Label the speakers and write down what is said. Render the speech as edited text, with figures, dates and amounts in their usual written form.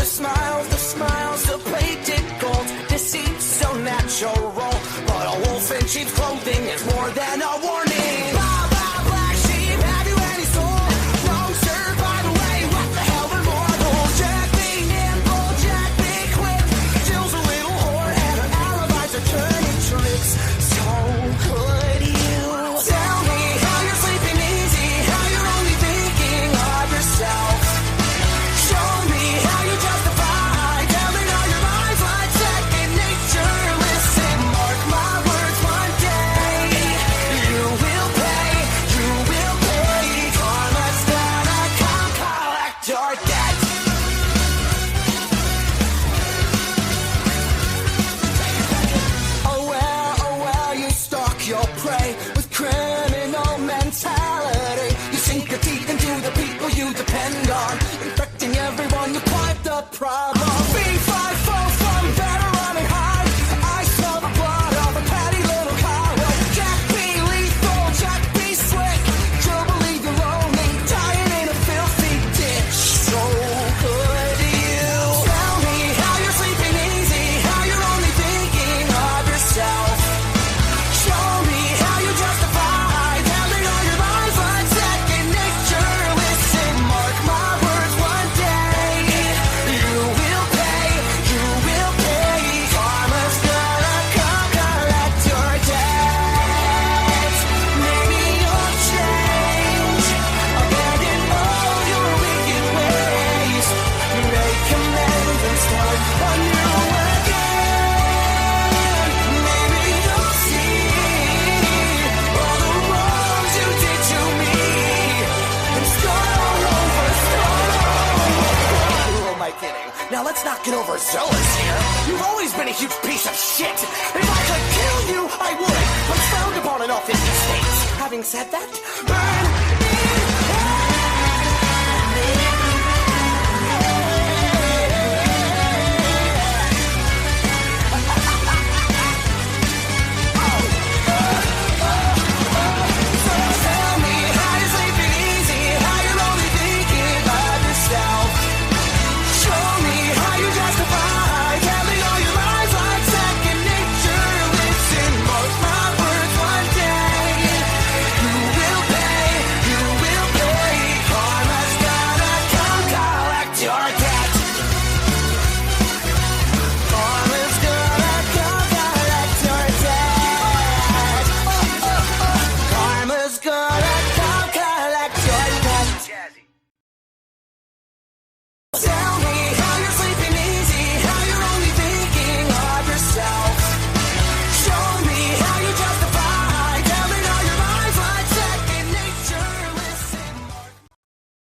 Speaker 1: the smiles, the plated gold. Deceit so natural, but a wolf in sheep's clothing is more than a warning. Blah, blah, black sheep, have you any soul? Wrong, sir, by the way, what the hell are mortals? Jack be nimble, Jack be quick. Jill's a little whore and her alibis are turning tricks. So could you tell me how you're sleeping easy, how you're only thinking of yourself? Show me how you justify telling all your lies like second nature. Listen, mark my words, one day you will pay. Karma's gonna come collect your debt. Oh well, you stalk your prey with criminal mentality. You sink your teeth into the people you depend on, infecting everyone. You quite the problem. B5 fall from better running high. I smell the blood of a petty little coward. Jack be lethal, Jack be slick. You'll believe you're lonely, dying in a filthy ditch. So could you tell me how you're sleeping easy, how you're only thinking of yourself? Show me how you justify telling all your lies like second nature. Listen, mark my words, one day you will pay. Karma's gonna come collect your debt. Maybe you'll change, abandon all your wicked ways, make amends and start anew again. Maybe you'll see all the wrongs you did to me and start all over. Who am I kidding? Now let's not get overzealous here. You've always been a huge piece of shit. If I could kill you, I would. I'm frowned upon in all 50 states. Having said that, burn